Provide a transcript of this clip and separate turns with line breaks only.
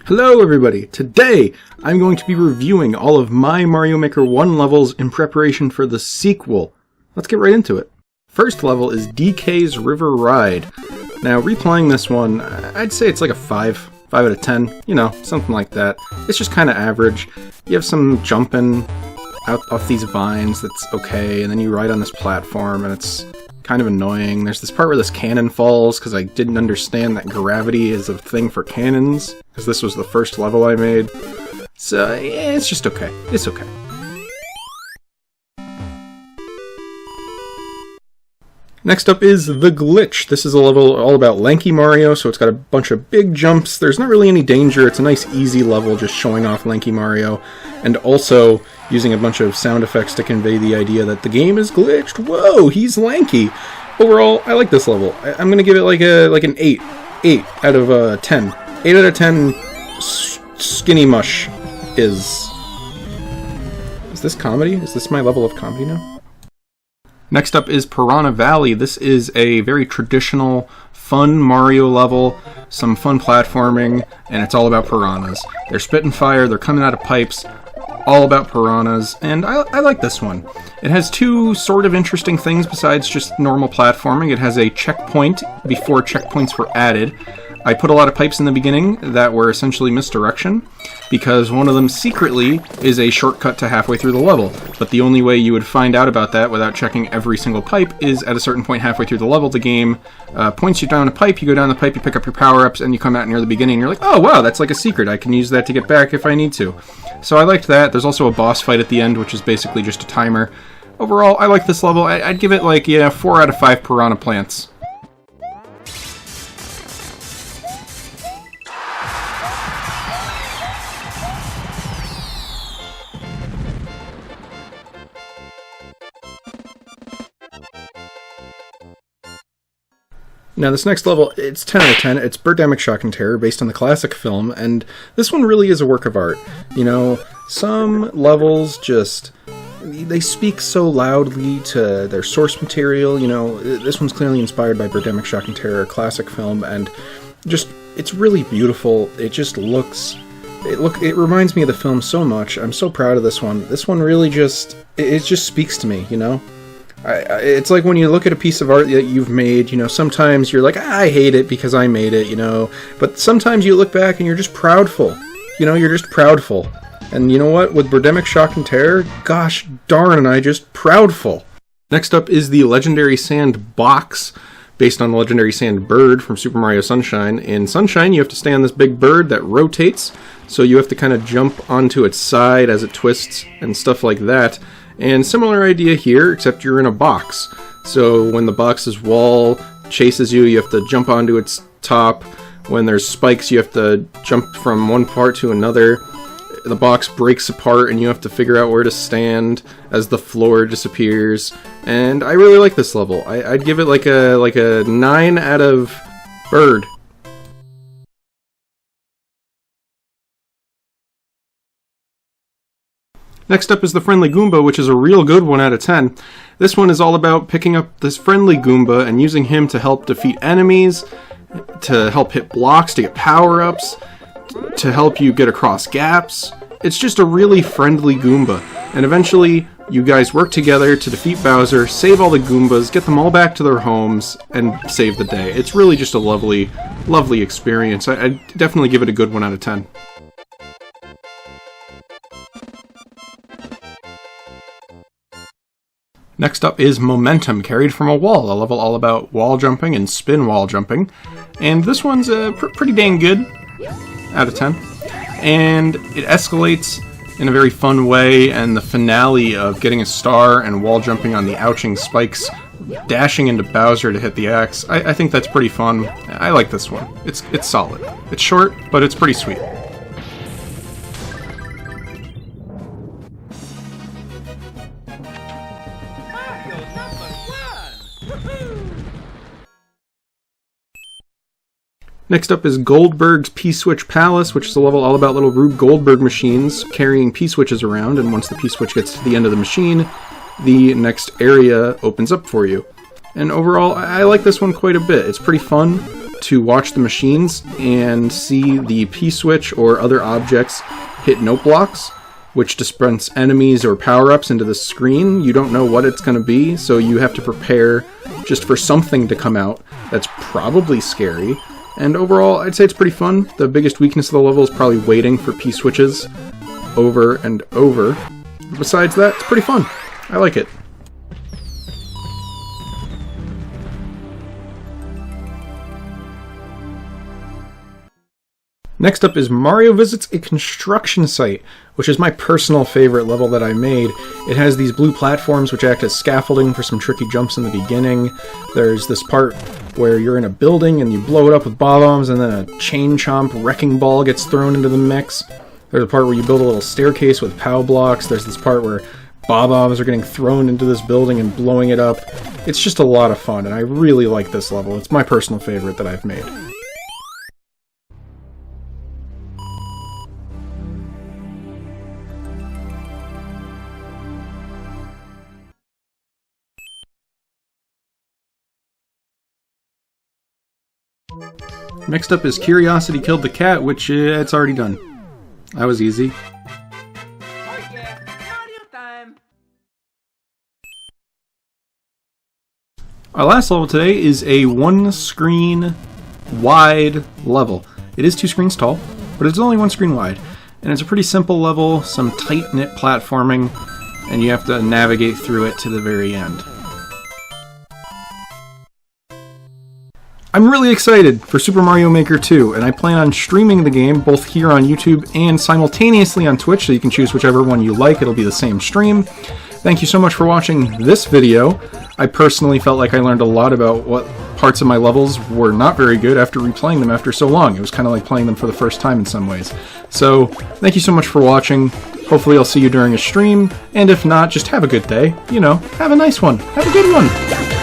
Hello everybody! Today I'm going to be reviewing all of my Mario Maker 1 levels in preparation for the sequel. Let's get right into it. First level is DK's River Ride. Now replaying this one, I'd say it's like a 5 out of 10, you know, something like that. It's just kind of average. You have some jumping out off these vines that's okay, and then you ride on this platform and it's kind of annoying. There's this part where this cannon falls because I didn't understand that gravity is a thing for cannons, because this was the first level I made. So yeah, it's just okay. It's okay. Next up is The Glitch. This is a level all about lanky Mario, so it's got a bunch of big jumps. There's not really any danger. It's a nice easy level just showing off lanky Mario, and also using a bunch of sound effects to convey the idea that the game is glitched. Whoa, he's lanky. Overall, I like this level. I'm gonna give it like an 8 out of 10. 8 out of 10 skinny mush is this comedy? Is this my level of comedy now? Next up is Piranha Valley. This is a very traditional, fun Mario level, some fun platforming, and it's all about piranhas. They're spitting fire, they're coming out of pipes, all about piranhas, and I like this one. It has two sort of interesting things besides just normal platforming. It has a checkpoint before checkpoints were added. I put a lot of pipes in the beginning that were essentially misdirection, because one of them secretly is a shortcut to halfway through the level. But the only way you would find out about that without checking every single pipe is at a certain point halfway through the level. The game points you down a pipe, you go down the pipe, you pick up your power-ups, and you come out near the beginning, and you're like, oh wow, that's like a secret. I can use that to get back if I need to. So I liked that. There's also a boss fight at the end, which is basically just a timer. Overall, I like this level. I'd give it like, 4 out of 5 piranha plants. Now this next level, it's 10 out of 10. It's Birdemic Shock and Terror, based on the classic film, and this one really is a work of art. You know, some levels just, they speak so loudly to their source material. You know, this one's clearly inspired by Birdemic Shock and Terror, classic film, and just, it's really beautiful. It just looks, it reminds me of the film so much. I'm so proud of this one. This one really just, it just speaks to me, you know? It's like when you look at a piece of art that you've made, you know, sometimes you're like, I hate it because I made it, you know, but sometimes you look back and you're just proudful, you know, you're just proudful. And you know what, with Birdemic Shock and Terror, gosh darn, am I just proudful. Next up is the Legendary Sand Box, based on the Legendary Sand Bird from Super Mario Sunshine. In Sunshine, you have to stay on this big bird that rotates, so you have to kind of jump onto its side as it twists and stuff like that. And similar idea here, except you're in a box. So when the box's wall chases you, you have to jump onto its top. When there's spikes, you have to jump from one part to another. The box breaks apart and you have to figure out where to stand as the floor disappears. And I really like this level. I'd give it like a 9 out of bird. Next up is the Friendly Goomba, which is a real good 1 out of 10. This one is all about picking up this friendly Goomba and using him to help defeat enemies, to help hit blocks, to get power-ups, to help you get across gaps. It's just a really friendly Goomba. And eventually, you guys work together to defeat Bowser, save all the Goombas, get them all back to their homes, and save the day. It's really just a lovely, lovely experience. I'd definitely give it a good 1 out of 10. Next up is Momentum, Carried from a Wall, a level all about wall jumping and spin wall jumping. And this one's pretty dang good, out of 10. And it escalates in a very fun way, and the finale of getting a star and wall jumping on the ouching spikes, dashing into Bowser to hit the axe, I think that's pretty fun. I like this one. It's solid. It's short, but it's pretty sweet. Next up is Goldberg's P-Switch Palace, which is a level all about little Rube Goldberg machines carrying P-Switches around, and once the P-Switch gets to the end of the machine, the next area opens up for you. And overall, I like this one quite a bit. It's pretty fun to watch the machines and see the P-switch or other objects hit note blocks, which dispense enemies or power-ups into the screen. You don't know what it's going to be, so you have to prepare just for something to come out that's probably scary. And overall, I'd say it's pretty fun. The biggest weakness of the level is probably waiting for P-switches over and over. Besides that, it's pretty fun. I like it. Next up is Mario Visits a Construction Site, which is my personal favorite level that I made. It has these blue platforms which act as scaffolding for some tricky jumps in the beginning. There's this part where you're in a building and you blow it up with bombs, and then a chain chomp wrecking ball gets thrown into the mix. There's a part where you build a little staircase with POW blocks. There's this part where bombs are getting thrown into this building and blowing it up. It's just a lot of fun, and I really like this level. It's my personal favorite that I've made. Next up is Curiosity Killed the Cat, which it's already done. That was easy.
Oh yeah, Mario time!
Our last level today is a one screen wide level. It is 2 screens tall, but it's only 1 screen wide. And it's a pretty simple level, some tight-knit platforming, and you have to navigate through it to the very end. I'm really excited for Super Mario Maker 2, and I plan on streaming the game both here on YouTube and simultaneously on Twitch, so you can choose whichever one you like. It'll be the same stream. Thank you so much for watching this video. I personally felt like I learned a lot about what parts of my levels were not very good after replaying them after so long. It was kind of like playing them for the first time in some ways. So, thank you so much for watching. Hopefully I'll see you during a stream, and if not, just have a good day. You know, have a nice one. Have a good one.